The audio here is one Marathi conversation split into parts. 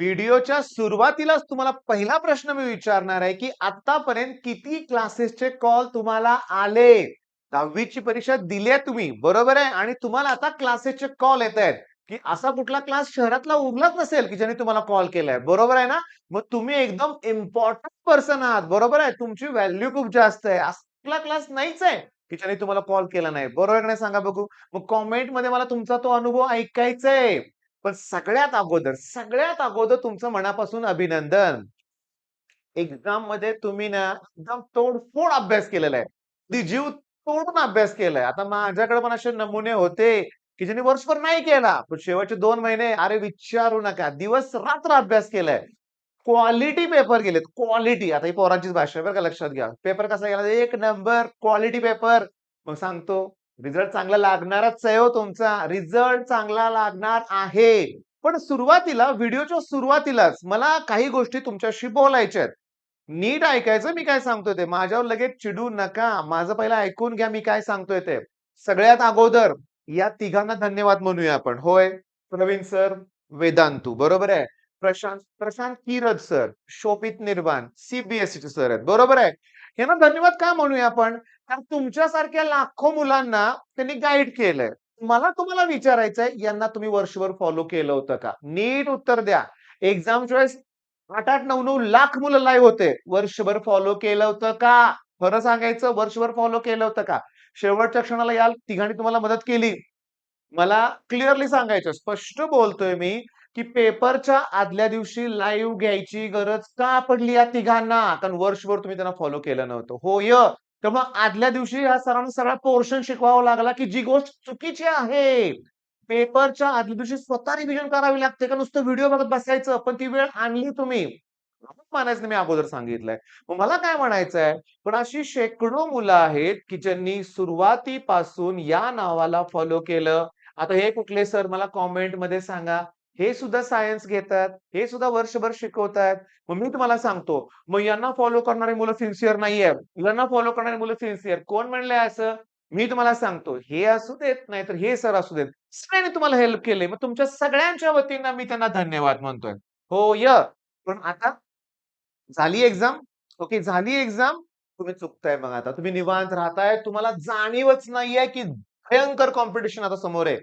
व्हिडिओच्या सुरुवातीलाच तुम्हाला पहिला प्रश्न मी विचारणार आहे, की आतापर्यंत किती क्लासेसचे कॉल तुम्हाला आले? 10वी ची परीक्षा दिली आहे तुम्ही, बरोबर आहे? आणि तुम्हाला आता क्लासेसचे कॉल येतायत, की असा कुठला क्लास शहरातला उरलाच नसेल, की ज्याने तुम्हाला कॉल केलाय, बरोबर आहे ना? मग तुम्ही एकदम इम्पोर्टंट पर्सन आहात, बरोबर आहे? तुमची व्हॅल्यू खूप जास्त आहे. असा कुठला क्लास नाहीच आहे, की ज्याने तुम्हाला कॉल केला नाही. बरोबर का नाही सांगा बघू? मग कमेंटमध्ये मला तुमचा तो अनुभव ऐकायचा आहे. पण सगळ्यात अगोदर तुमचं मनापासून अभिनंदन. एक्झाममध्ये तुम्ही ना एकदम तोडफोड अभ्यास केलेला आहे. अगदी जीव तोडून अभ्यास केलाय. आता माझ्याकडे पण असे नमुने होते, की ज्यांनी वर्षभर नाही केला. पण शेवटचे 2 महिने अरे विचारू नका. दिवस-रात्र अभ्यास केलाय. क्वालिटी पेपर गेलेत. क्वालिटी. आता ही पोरांचीच भाषा आहे बरं का लक्षात घ्या. पेपर कसा गेला? 1 नंबर क्वालिटी पेपर. मग सांगतो रिझल्ट चांगला लागणारच आहे हो तुमचा. रिझल्ट चांगला लागणार आहे. पण सुरुवातीला व्हिडिओच्या सुरुवातीलाच मला काही गोष्टी तुमच्याशी बोलायच्या आहेत. नीट ऐकायचं मी काय सांगतोय ते. माझ्यावर लगेच चिडू नका. माझं पहिलं ऐकून घ्या मी काय सांगतोय ते. सगळ्यात अगोदर या तिघांना धन्यवाद म्हणूया आपण. होय, प्रवीण सर, वेदांतू बरोबर आहे. प्रशांत प्रशांत किरद सर, शोभित निर्वाण, सीबीएसईचे सर आहेत. बरोबर आहे. यांना धन्यवाद का म्हणूया आपण? कारण तुमच्यासारख्या लाखो मुलांना त्यांनी गाईड केलंय. मला तुम्हाला विचारायचंय, यांना तुम्ही वर्षभर फॉलो केलं होतं का? नीट उत्तर द्या. एक्झामच्या वेळेस 8-8, 9-9 लाख मुलं लाईव्ह होते. वर्षभर फॉलो केलं होतं का? खरं सांगायचं वर्षभर फॉलो केलं होतं का? शेवटच्या क्षणाला या तिघांनी तुम्हाला मदत केली. मला क्लिअरली सांगायचं, स्पष्ट बोलतोय मी, की पेपरच्या आदल्या दिवशी लाईव्ह घ्यायची गरज का पडली या तिघांना? कारण वर्षभर तुम्ही त्यांना फॉलो केलं नव्हतं. होय. तर मग आदल्या दिवशी या सरांना सगळा पोर्शन शिकवावा लागला, की जी गोष्ट चुकीची आहे. पेपरच्या आदल्या दिवशी स्वतः रिव्हिजन करावी लागते का नुसतं व्हिडिओ बघत बसायचं? पण ती वेळ आणली तुम्ही. असंच म्हणायचं मी अगोदर सांगितलंय. मग मला काय म्हणायचंय, पण अशी शेकडो मुलं आहेत, की ज्यांनी सुरुवातीपासून या नावाला फॉलो केलं. आता हे कुठले सर मला कमेंटमध्ये सांगा. हे सुद्धा सायन्स घेतात, हे सुद्धा वर्षभर शिकवतायत. मग मी तुम्हाला सांगतो, मग यांना फॉलो करणारी मुलं सिन्सिअर नाहीये. यांना फॉलो करणारी मुलं सिन्सिअर. कोण म्हणलंय असं? मी तुम्हाला सांगतो, हे असू देत, नाहीतर हे सर असू देत. सगळ्यांनी तुम्हाला हेल्प केली. मग तुमच्या सगळ्यांच्या वतीनं मी त्यांना धन्यवाद म्हणतोय. होय. पण आता झाली एक्झाम? ओके, झाली एक्झाम. तुम्ही चुकताय मग आता. तुम्ही निवांत राहताय. तुम्हाला जाणीवच नाहीये, की भयंकर कॉम्पिटिशन आता समोर आहे.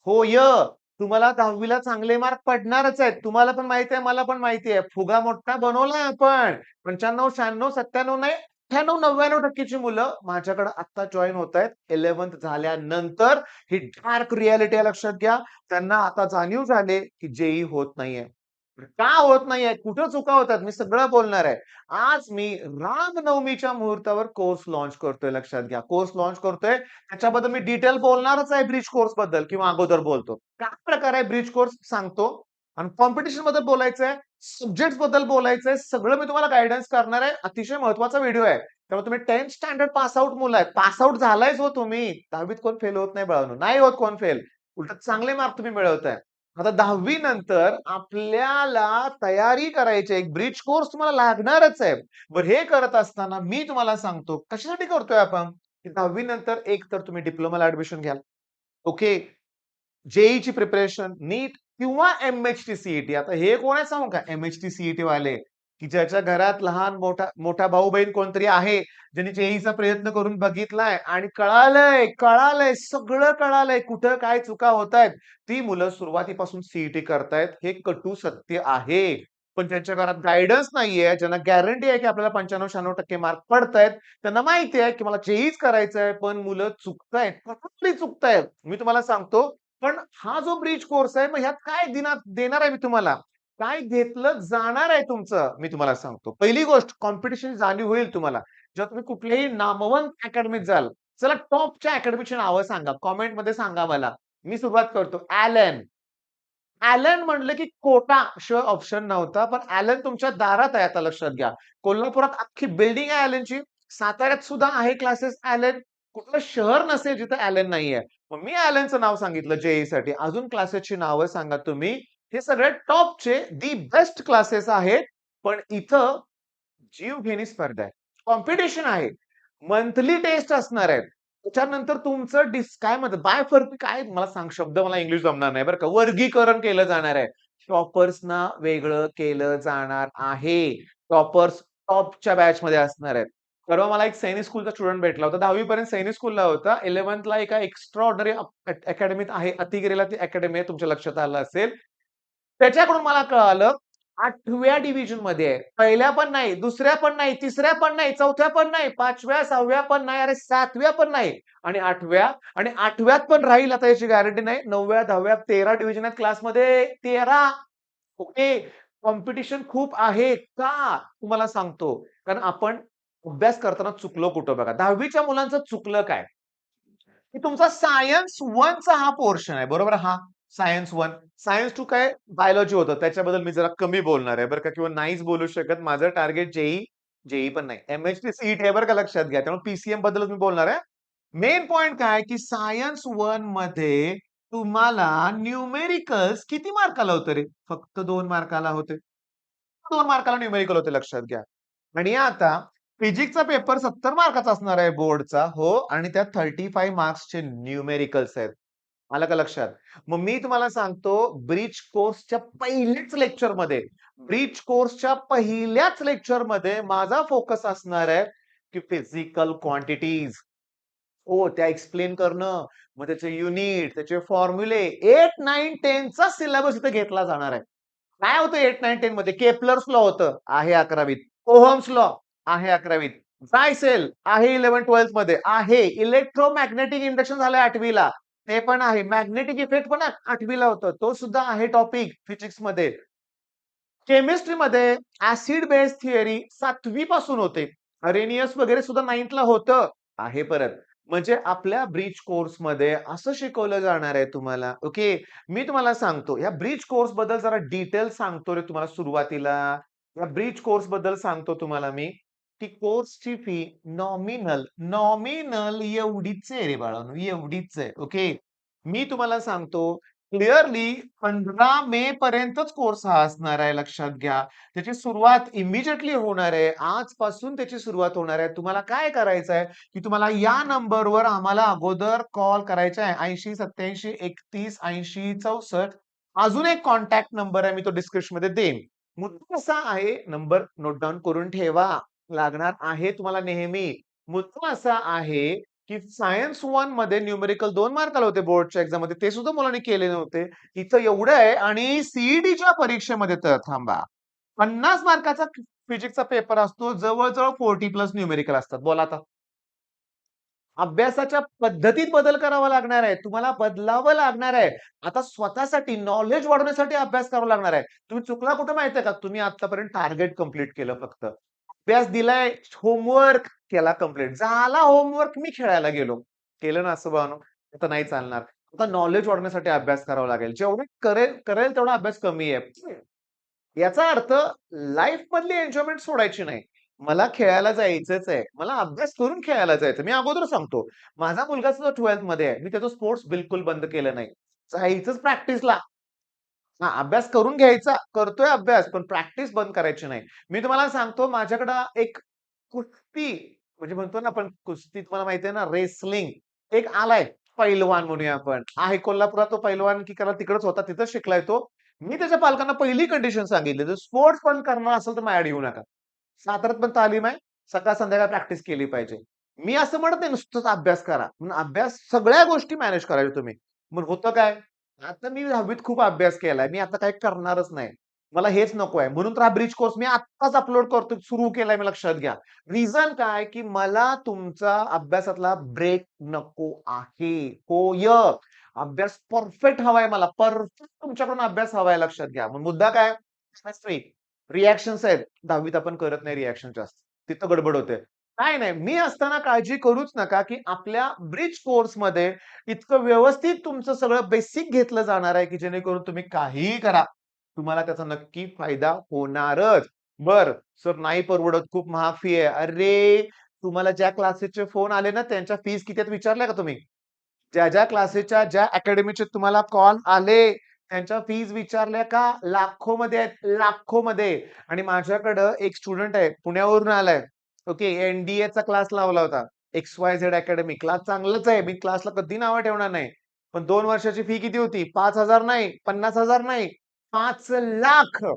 होय. तुम्हाला 10वी ला चांगले मार्क पडणारच आहेत. तुम्हाला पण माहिती आहे, मला पण माहिती आहे. फुगा मोठा बनवलाय आपण. 95, 96, 97 नाही, 98, 99% ची मुलं माझ्याकडे आता जॉइन होतायत. 11th झाल्यानंतर ही डार्क रिअॅलिटी आहे लक्षात घ्या. त्यांना आता जाणीव झाली, की जेईई होत नाहीये. का होत नाहीये? कुठं चुका होतात? मी सगळं बोलणार आहे. आज मी रामनवमीच्या मुहूर्तावर कोर्स लॉन्च करतोय लक्षात घ्या. कोर्स लॉन्च करतोय. त्याच्याबद्दल मी डिटेल बोलणारच आहे ब्रिज कोर्स बद्दल किंवा अगोदर बोलतो. काय प्रकार आहे ब्रिज कोर्स सांगतो आणि कॉम्पिटिशन बद्दल बोलायचंय, सब्जेक्ट्स बद्दल बोलायचंय. सगळं मी तुम्हाला गाईडन्स करणार आहे. अतिशय महत्त्वाचा व्हिडिओ आहे. त्यामुळे तुम्ही 10th स्टँडर्ड पास आउट मुलं आहेत. पास आउट झालायच हो तुम्ही. 10वीत कोण फेल होत नाही बाळांनो. नाही होत कोण फेल. उलट चांगले मार्क तुम्ही मिळवताय. आता 10वी नंतर आपल्याला तयारी करायची एक ब्रिज कोर्स तुम्हाला लागणारच आहे. बरं हे करत असताना मी तुम्हाला सांगतो कशासाठी करतोय आपण? की 10वी नंतर एक तर तुम्ही डिप्लोमाला ॲडमिशन घ्याल. ओके. जेईची प्रिपरेशन, नीट किंवा एम-एच-टी सी आता हे कोण आहे सांगू का? एम-एच-टी सी वाले, की ज्याच्या घरात लहान मोठा मोठा भाऊ-बहीण कोणतरी आहे, ज्यांनी जेईचा प्रयत्न करून बघितलाय आणि कळालंय, सगळं कळालंय, कुठं काय चुका होतायत. ती मुलं सुरुवातीपासून सी करतायत. हे कटू सत्य आहे. पण त्यांच्या घरात गाईडन्स नाहीये, ज्यांना गॅरंटी आहे, की आपल्याला 95-96% मार्क पडतायत. त्यांना माहिती आहे, की मला जेईच करायचंय, पण मुलं चुकतायत. कुठली चुकतायत? मी तुम्हाला सांगतो, पण हा जो ब्रिज कोर्स आहे, मग ह्यात काय देणार आहे मी तुम्हाला? काय घेतलं जाणार आहे तुमचं? मी तुम्हाला सांगतो. पहिली गोष्ट कॉम्पिटिशन जाणीव होईल तुम्हाला. जेव्हा तुम्ही कुठल्याही नामवंत अकॅडमीत जाल. चला टॉपच्या अकॅडमीची नावं सांगा. कमेंटमध्ये सांगा मला. मी सुरुवात करतो. ॲलन म्हणलं की कोटा शिवाय ऑप्शन नव्हता. पण ॲलन तुमच्या दारात आहे आता लक्षात घ्या. कोल्हापुरात अख्खी बिल्डिंग आहे ॲलनची. साताऱ्यात सुद्धा आहे क्लासेस ॲलन. कुठलं शहर नसेल जिथं ॲलन नाहीये. मग मी ॲलनचं नाव सांगितलं जेईईसाठी. अजून क्लासेसची नावं सांगा तुम्ही. हे सगळे टॉपचे दी बेस्ट क्लासेस आहेत. पण इथं जीवघेणी स्पर्धा आहे. कॉम्पिटिशन आहे. मंथली टेस्ट असणार आहेत. त्याच्यानंतर तुमचं काय म्हणतात बायफर्की काय मला सांग शब्द मला इंग्लिश जमणार नाही बरं का. वर्गीकरण केलं जाणार आहे. टॉपर्सना वेगळं केलं जाणार आहे. टॉपर्स टॉपच्या बॅचमध्ये असणार आहेत. परवा मला एक सैनिक स्कूलचा स्टुडंट भेटला होता. 10वी पर्यंत सैनिक स्कूलला होता. 11thला एका एक्स्ट्रा ऑर्डिनरी अकॅडमीत आहे. अतिगिरीला ती अकॅडमी आहे. तुमच्या लक्षात आलं असेल. त्याच्याकडून मला कळालं 8व्या डिव्हिजनमध्ये आहे. पहिल्या पण नाही, दुसऱ्या पण नाही, तिसऱ्या पण नाही, चौथ्या पण नाही, 5व्या, 6व्या पण नाही, अरे 7व्या पण नाही आणि 8व्या आणि 8व्यात पण राहील आता याची गॅरंटी नाही. 9व्या, 10व्या, 13 डिव्हिजन आहेत क्लासमध्ये 13. ओके. कॉम्पिटिशन खूप आहे. का? तुम्हाला सांगतो. कारण आपण अभ्यास करताना चुकलो कुठं बघा. 10वीच्या मुलांचं चुकलं काय? की तुमचा सायन्स 1चा हा पोर्शन आहे. बरोबर? हा सायन्स 1. सायन्स 2 काय बायोलॉजी होतं. त्याच्याबद्दल मी जरा कमी बोलणार आहे बरं का किंवा नाहीच बोलू शकत. माझं टार्गेट जेईई पण नाही. एम-एच-टी, सीईटी आहे बरं का लक्षात घ्या. त्यामुळे पीसीएम बद्दलच मी बोलणार आहे. मेन पॉइंट काय की सायन्स 1 मध्ये तुम्हाला न्यूमेरिकल्स किती मार्काला होतं रे? फक्त 2 मार्काला होते. 2 मार्काला न्यूमेरिकल होते लक्षात घ्या. आणि आता फिजिक्सचा पेपर 70 मार्काचा असणार आहे बोर्डचा. हो आणि त्यात 35 मार्क्सचे न्यूमेरिकल्स आहेत. आलं का लक्षात? मग मी तुम्हाला सांगतो ब्रिज कोर्सच्या पहिल्याच लेक्चरमध्ये ब्रिज कोर्सच्या पहिल्याच लेक्चरमध्ये माझा फोकस असणार आहे की फिजिकल क्वांटिटीज. हो, त्या एक्सप्लेन करणं, मग त्याचे युनिट, त्याचे फॉर्म्युले 8, 9, 10 चा सिलेबस इथे घेतला जाणार आहे. काय होतं 8, 9, 10 मध्ये? केपलर्स लॉ होतं, आहे 11वीत. ओहम्स लॉ आहे 11वीत. झायसेल आहे 11-12 मध्ये आहे. इलेक्ट्रोमॅग्नेटिक इंडक्शन झालंय 8वीला. ते पण आहे. मॅग्नेटिक इफेक्ट पण 8वीला होतं. तो सुद्धा आहे टॉपिक फिजिक्समध्ये. केमिस्ट्रीमध्ये ऍसिड बेस थिअरी 7वी पासून होते. अरेनियस वगैरे सुद्धा 9thला होतं. आहे परत. म्हणजे आपल्या ब्रिज कोर्समध्ये असं शिकवलं जाणार आहे तुम्हाला. ओके. मी तुम्हाला सांगतो, या ब्रिज कोर्स बद्दल जरा डिटेल सांगतो रे तुम्हाला सुरुवातीला. या ब्रिज कोर्स बद्दल सांगतो तुम्हाला मी, की कोर्सची फी नॉमिनल एवढीच आहे रे बाळांनो, एवढीच आहे. ओके. मी तुम्हाला सांगतो क्लिअरली 15 मे पर्यंतच कोर्स हा असणार आहे लक्षात घ्या. त्याची सुरुवात इमिजिएटली होणार आहे. आजपासून त्याची सुरुवात होणार आहे. तुम्हाला काय करायचं आहे, की तुम्हाला या नंबरवर आम्हाला अगोदर कॉल करायचा आहे 80 87 31 80 64. अजून एक कॉन्टॅक्ट नंबर आहे मी तो डिस्क्रिप्शनमध्ये देईन. मुद्दा असा आहे, नंबर नोट डाउन करून ठेवा. लागणार आहे तुम्हाला नेहमी. मुद्दा असा आहे, की सायन्स 1 मध्ये न्यूमेरिकल 2 मार्काला होते बोर्डच्या एक्झाममध्ये. ते सुद्धा मुलांनी केले नव्हते. इथं एवढं आहे आणि सीईटीच्या परीक्षेमध्ये तर थांबा. 50 मार्काचा फिजिक्सचा पेपर असतो. जवळ-जवळ 40 प्लस न्यूमेरिकल असतात. बोला आता. अभ्यासाच्या पद्धतीत बदल करावा लागणार आहे. तुम्हाला बदलावं लागणार आहे. आता स्वतःसाठी नॉलेज वाढवण्यासाठी अभ्यास करावा लागणार आहे. तुम्ही चुकला कुठे माहितीये का? तुम्ही आतापर्यंत टार्गेट कंप्लीट केलं फक्त. अभ्यास दिलाय, होमवर्क केला कंप्लीट. झाला होमवर्क, मी खेळायला गेलो. केलं ना असं बाळांनो? आता नाही चालणार. आता नॉलेज वाढवण्यासाठी अभ्यास करावा लागेल. जेवढं करेल करेल तेवढा अभ्यास कमी आहे. याचा अर्थ लाईफ मधली एन्जॉयमेंट सोडायची नाही. मला खेळायला जायचंच आहे. मला अभ्यास करून खेळायला जायचं. मी अगोदर सांगतो. माझा मुलगा सुद्धा 12th मध्ये आहे. मी त्याचं स्पोर्ट्स बिलकुल बंद केलं नाही. जायचंच प्रॅक्टिसला. हां, अभ्यास करून घ्यायचा. करतोय अभ्यास, पण प्रॅक्टिस बंद करायची नाही. मी तुम्हाला सांगतो माझ्याकडं एक कुस्ती म्हणजे म्हणतो ना आपण कुस्ती तुम्हाला माहिती आहे ना रेसलिंग एक आलाय पैलवान म्हणूया आपण. आहे कोल्हापुरात तो पैलवान की करा तिकडच होता. तिथंच शिकलाय तो. मी त्याच्या पालकांना पहिली कंडिशन सांगितली, जर स्पोर्ट्स पण करणार असेल तर माझ्याकडे येऊ नका. साताऱ्यात पण तालीम आहे. सकाळ संध्याकाळ प्रॅक्टिस केली पाहिजे. मी असं म्हणत नाही नुसतंच अभ्यास करा. पण अभ्यास सगळ्या गोष्टी मॅनेज करायच्या तुम्ही. मग होतं काय? आता मी 10वीत खूप अभ्यास केलाय. मी आता काही करणारच नाही. मला हेच नको आहे. म्हणून तर हा ब्रिज कोर्स मी आत्ताच अपलोड करतो, सुरू केलाय मी लक्षात घ्या. रिझन काय, की मला तुमचा अभ्यासातला ब्रेक नको आहे. होय. अभ्यास परफेक्ट हवाय मला. परफेक्ट तुमच्याकडून अभ्यास हवाय लक्षात घ्या. मग मुद्दा काय? केमिस्ट्री. रिएक्शन्स आहेत. 10वीत आपण करत नाही रिएक्शन जास्त. तिथं गडबड होते. नाही, नाही. मी असताना काळजी करूच नका, की आपल्या ब्रिज कोर्समध्ये इतकं व्यवस्थित तुमचं सगळं बेसिक घेतलं जाणार आहे, की जेणेकरून तुम्ही काहीही करा. तुम्हाला त्याचा नक्की फायदा होणारच. बरं, सर नाही परवडत, खूप महाग फी आहे. अरे, तुम्हाला ज्या क्लासेसचे फोन आले ना, त्यांच्या फीस किती आहेत विचारल्या का तुम्ही? ज्या क्लासेसच्या, ज्या अकॅडमीचे तुम्हाला कॉल आले, त्यांच्या फीज विचारल्या का? लाखोमध्ये आहेत, लाखोमध्ये. आणि माझ्याकडं एक स्टुडंट आहे, पुण्यावरून आलाय. ओके, एनडीएचा क्लास लावला होता. XYZ academy. क्लास चांगलाच आहे. मी क्लासला कधी नावं ठेवणार नाही. पण 2 वर्षाची फी किती होती? 5,000 नाही, 50,000 नाही, 5,00,000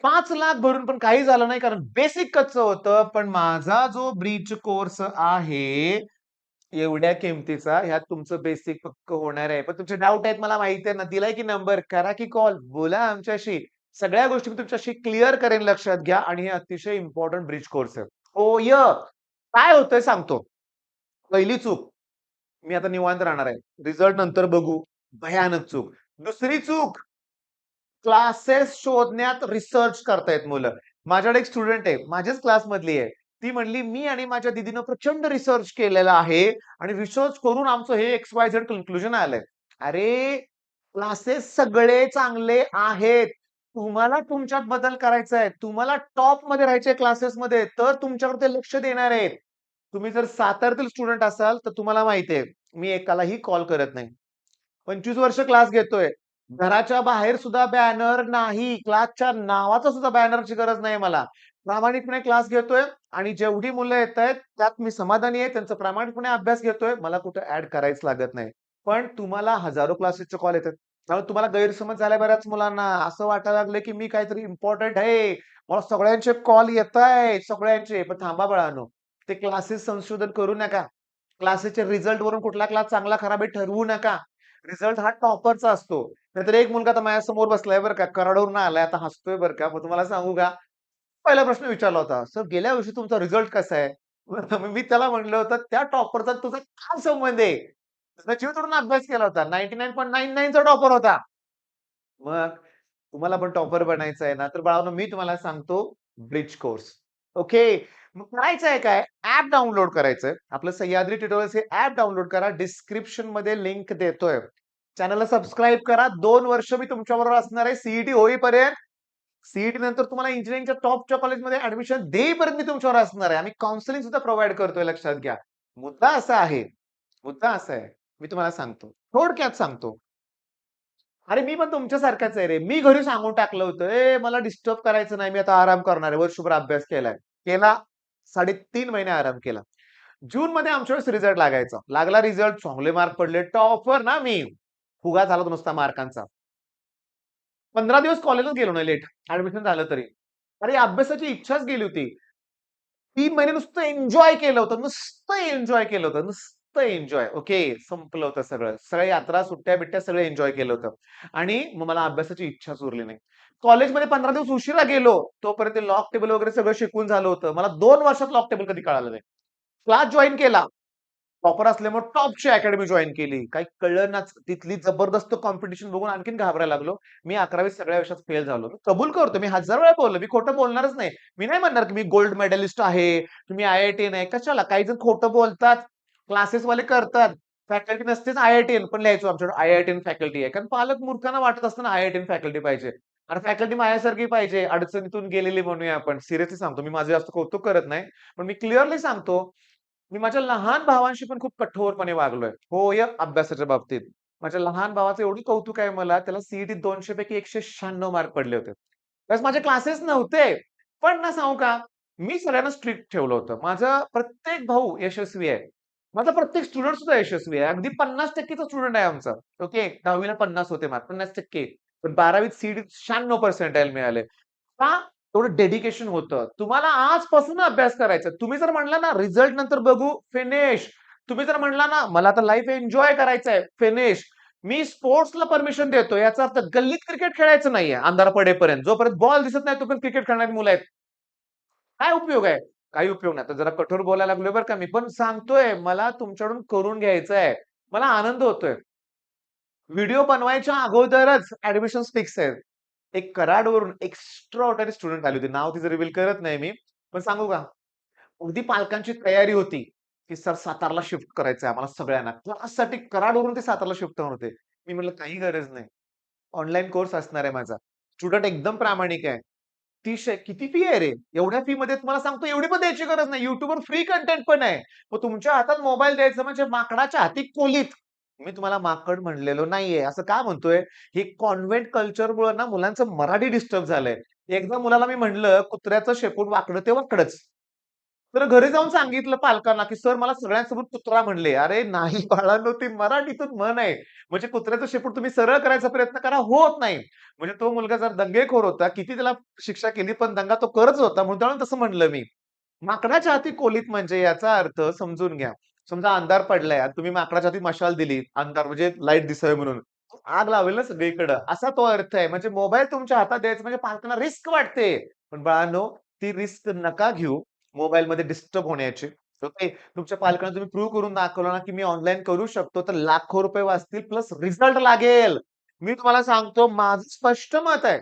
5,00,000 भरून पण काही झालं नाही कारण बेसिक कच्चं होतं. पण माझा जो ब्रीच कोर्स आहे, एवढ्या किमतीचा, ह्यात तुमचं बेसिक पक्कं होणार आहे. पण तुमचे डाउट आहेत मला माहिती आहे ना. दिलाय की नंबर, करा की कॉल, बोला आमच्याशी. सगळ्या गोष्टी मी तुमच्याशी क्लिअर करेन लक्षात घ्या आणि हे अतिशय इम्पोर्टंट ब्रिज कोर्स आहे. हो, काय होतंय सांगतो. पहिली चूक, मी आता निवांत राहणार आहे. रिझल्ट नंतर बघू. भयानक चूक. दुसरी चूक, क्लासेस शोधण्यात रिसर्च करतायत मुलं. माझ्याकडे एक स्टुडंट आहे, माझ्याच क्लासमधली आहे. ती म्हणली, "मी आणि माझ्या दीदीनं प्रचंड रिसर्च केलेला आहे आणि रिसर्च करून आमचं हे XYZ कन्क्लुजन आलंय." अरे, क्लासेस सगळे चांगले आहेत. तुम्हाला तुमच्यात बदल करायचा आहे. तुम्हाला टॉपमध्ये राहायचंय क्लासेसमध्ये, तर तुमच्याकडे ते लक्ष देणार आहेत. तुम्ही जर साताऱ्यातील स्टुडंट असाल, तर तुम्हाला माहिती आहे, मी एकालाही कॉल करत नाही. 25 वर्ष क्लास घेतोय. घराच्या बाहेर सुद्धा बॅनर नाही. क्लासच्या नावाचा सुद्धा बॅनरची गरज नाही मला. प्रामाणिकपणे क्लास घेतोय आणि जेवढी मुलं येतायत त्यात मी समाधानी आहे. त्यांचा प्रामाणिकपणे अभ्यास घेतोय. मला कुठे ॲड करायच लागत नाही. पण तुम्हाला हजारो क्लासेसचे कॉल येतात. त्यामुळे तुम्हाला गैरसमज झालाय बऱ्याच मुलांना. असं वाटायला लागलं, की मी काहीतरी इम्पोर्टंट आहे. मला सगळ्यांचे कॉल येतायत, सगळ्यांचे. पण थांबा बाळांनो. ते क्लासेस संशोधन करू नका. क्लासेसच्या रिझल्टवरून कुठला क्लास चांगला खराब आहे ठरवू नका. रिझल्ट हा टॉपरचा असतो. नाहीतर एक मुलगा आता माझ्यासमोर बसलाय बरं का, कराडवरून आलाय, आता हसतोय बरं का. मग तुम्हाला सांगू का? पहिला प्रश्न विचारला होता, "सर गेल्या वर्षी तुमचा रिझल्ट कसा आहे?" मग मी त्याला म्हटलं होतं, "त्या टॉपरचा तुझा काय संबंध आहे? त्यानं जीव तोडून अभ्यास केला होता. 99.99 चा टॉपर होता." मग तुम्हाला पण टॉपर बनायचं आहे ना, तर बाळांनो मी तुम्हाला सांगतो ब्रिज कोर्स. ओके. मग करायचं आहे काय? ॲप डाउनलोड करायचंय. आपलं सह्याद्री ट्युटोरियल्स हे ॲप डाउनलोड करा. डिस्क्रिप्शनमध्ये लिंक देतोय. चॅनलला सबस्क्राईब करा. 2 वर्ष मी तुमच्याबरोबर असणार आहे सीईटी होईपर्यंत. सीईटी नंतर तुम्हाला इंजिनिअरिंगच्या टॉपच्या कॉलेजमध्ये ॲडमिशन देईपर्यंत मी तुमच्यावर असणार आहे. आम्ही काउन्सिलिंग सुद्धा प्रोव्हाईड करतोय लक्षात घ्या. मुद्दा असा आहे, मुद्दा असा आहे, मी तुम्हाला सांगतो. थोडक्यात सांगतो. अरे, मी पण तुमच्यासारखाच आहे रे. मी घरी सांगून टाकलं होतं, "ए मला डिस्टर्ब करायचं नाही. मी आता आराम करणार आहे." वर्षभर अभ्यास केलाय. केला. 3.5 महिने आराम केला. जूनमध्ये आमच्या वेळेस रिझल्ट लागायचा. लागला रिझल्ट, चांगले मार्क पडले. टॉपर ना मी. फुगा झाला होता नुसता मार्कांचा. 15 दिवस कॉलेजच गेलो नाही लेट. ॲडमिशन झालं तरी. अरे, अभ्यासाची इच्छाच गेली होती. 3 महिने नुसतं एन्जॉय केलं होतं. नुसतं एन्जॉय केलं होतं. नुसतं एन्जॉय. ओके. संपलं होतं सगळं. सगळ्या यात्रा, सुट्ट्या-बिट्ट्या सगळं एन्जॉय केलं होतं. आणि मग मला अभ्यासाची इच्छाच उरली नाही. कॉलेजमध्ये 15 दिवस उशिरा गेलो. तोपर्यंत लॉग टेबल वगैरे सगळं शिकवून झालं होतं. मला 2 वर्षात लॉग टेबल कधी कळालं नाही. क्लास जॉइन केला. टॉपर असल्यामुळे टॉपची अकॅडमी जॉइन केली. काही कळेनाच. तिथली जबरदस्त कॉम्पिटिशन बघून आणखीन घाबरायला लागलो. मी 11वी सगळ्या विषयात फेल झालो. मी कबूल करतो. मी 1000 वेळा बोललो. मी खोटं बोलणारच नाही. मी नाही म्हणणार की मी गोल्ड मेडलिस्ट आहे, तुम्ही IITN आहे. कशाला? काही जण खोटं बोलतात. क्लासेसवाले करतात. फॅकल्टी नसतेच IITN पण लिहायचो आमच्याकडे IITN फॅकल्टी आहे. कारण पालक मूर्खांना वाटत असतं ना IITN फॅकल्टी पाहिजे. आणि फॅकल्टी माझ्यासारखी पाहिजे. अडचणीतून गेलेली म्हणूया आपण. सिरियसली सांगतो. मी माझं जास्त कौतुक करत नाही. पण मी क्लिअरली सांगतो मी माझ्या लहान भावांशी पण खूप कठोरपणे वागलोय. हो, या अभ्यासाच्या बाबतीत. माझ्या लहान भावाचं एवढं कौतुक आहे मला, त्याला सीईटीत 200 पैकी 196 मार्क पडले होते. त्यावेळेस माझे क्लासेस नव्हते. पण ना सांगू का, मी सगळ्यांना स्ट्रिक्ट ठेवलं होतं. माझा प्रत्येक भाऊ यशस्वी आहे. माझा प्रत्येक स्टुडंट सुद्धा यशस्वी आहे. अगदी 50% चा स्टुडंट आहे आमचा. ओके. 10वी 50 होते मार्क, 50%. पण 12वीत सीईटीत 96 पर्सेंटाइल मिळाले. का? तेवढं डेडिकेशन होतं. तुम्हाला आजपासून अभ्यास करायचा. तुम्ही जर म्हणला ना रिझल्ट नंतर बघू, फिनिश. तुम्ही जर म्हणला ना मला आता लाईफ एन्जॉय करायचंय, फिनिश. मी स्पोर्ट्सला परमिशन देतो. याचा अर्थ गल्लीत क्रिकेट खेळायचं नाहीये अंधार पडेपर्यंत. जोपर्यंत बॉल दिसत नाही तोपर्यंत क्रिकेट खेळणारी मुलं आहेत. काय उपयोग आहे? काही उपयोग नाही. आता जरा कठोर बोलायला लागलोय बरं का मी. पण सांगतोय मला तुमच्याकडून करून घ्यायचंय. मला आनंद होतोय. व्हिडिओ बनवायच्या अगोदरच ॲडमिशन्स फिक्स आहेत. एक कराडवरून एक्स्ट्रा ऑर्डिनरी स्टुडंट आली होती. नाव तिचं रिव्हील करत नाही मी. पण सांगू का? अगदी पालकांची तयारी होती, की सर सातारला शिफ्ट करायचंय आम्हाला सगळ्यांना. क्लाससाठी कराडवरून ते सातारला शिफ्ट होणार होते. मी म्हटलं काही गरज नाही. ऑनलाईन कोर्स असणार आहे माझा. स्टुडंट एकदम प्रामाणिक आहे. 30 आहे. किती फी आहे रे? एवढ्या फीमध्ये तुम्हाला सांगतो एवढी पण द्यायची गरज नाही. YouTubeवर फ्री कंटेंट पण आहे. मग तुमच्या हातात मोबाईल द्यायचा म्हणजे माकडाच्या हाती कोलीत. मी तुम्हाला माकड म्हणलेलो नाहीये. असं का म्हणतोय? हे कॉन्व्हेंट कल्चरमुळे ना मुलांचं मराठी डिस्टर्ब झालंय. एकदा मुलाला मी म्हटलं, "कुत्र्याचं शेपूट वाकडं ते वाकडंच." तर घरी जाऊन सांगितलं पालकांना, की "सर मला सगळ्यांसमोर कुत्रा म्हणले." अरे नाही बाळांनो, ती मराठीतून म्हण आहे. म्हणजे कुत्र्याचं शेपूट तुम्ही सरळ करायचा प्रयत्न करा, होत नाही. म्हणजे तो मुलगा जर दंगेखोर होता, किती त्याला शिक्षा केली, पण दंगा तो करत होता म्हणून तसं म्हणलं मी. माकडाच्या हाती कोलीत म्हणजे याचा अर्थ समजून घ्या. समजा अंधार पडलाय आणि तुम्ही माकडाच्या हाती मशाल दिली, अंधार म्हणजे लाईट दिसावी म्हणून. आग लावेल ना सगळीकडं, असा तो अर्थ आहे. म्हणजे मोबाईल तुमच्या हातात द्यायचा म्हणजे पालकांना रिस्क वाटते. पण बाळांनो, ती रिस्क नका घेऊ मोबाईलमध्ये डिस्टर्ब होण्याची. ओके. तुमच्या पालकांना तुम्ही प्रूव्ह करून दाखवलं ना, की मी ऑनलाईन करू शकतो, तर लाखो रुपये वाचतील प्लस रिझल्ट लागेल. मी तुम्हाला सांगतो माझं स्पष्ट मत आहे.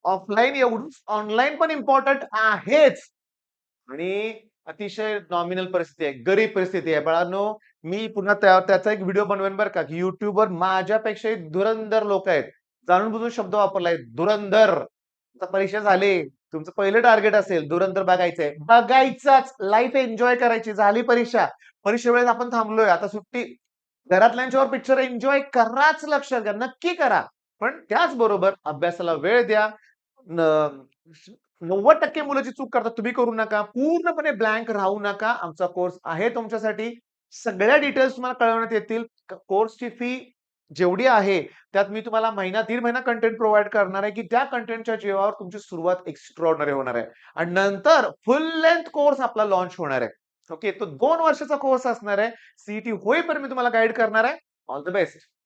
ऑफलाईन एवढंच ऑनलाईन पण इम्पोर्टंट आहेच. आणि अतिशय नॉमिनल परिस्थिती आहे. गरीब परिस्थिती आहे. बाळांनो, मी पुन्हा त्याचा एक व्हिडिओ बनवेन बरं का, की YouTubeवर माझ्यापेक्षाही धुरंधर लोकं आहेत. जाणून-बुजून शब्द वापरलाय, धुरंधर. आता परीक्षा झाली. तुमचं पहिलं टार्गेट असेल धुरंधर बघायचंय. बघायचंच. लाईफ एन्जॉय करायची. झाली परीक्षा. परीक्षेवेळेस आपण थांबलोय. आता सुट्टी. घरातल्यांच्यावर पिक्चर एन्जॉय कराच लक्षात घ्या. नक्की करा. पण त्याचबरोबर अभ्यासाला वेळ द्या. न 90% मुलं जी चूक करतात तुम्ही करू नका. पूर्णपणे ब्लँक राहू नका. आमचा कोर्स आहे तुमच्यासाठी. सगळ्या डिटेल्स तुम्हाला कळवण्यात येतील. कोर्सची फी जेवढी आहे, त्यात मी तुम्हाला महिना, दीड महिना कंटेंट प्रोव्हाईड करणार आहे, की त्या कंटेंटच्या जीवावर तुमची सुरुवात एक्स्ट्राऑर्डिनरी होणार आहे. आणि नंतर फुल लेंथ कोर्स आपला लॉन्च होणार आहे. ओके. तो 2 वर्षाचा कोर्स असणार आहे. सीईटी होईपर्यंत मी तुम्हाला गाईड करणार आहे. All the best.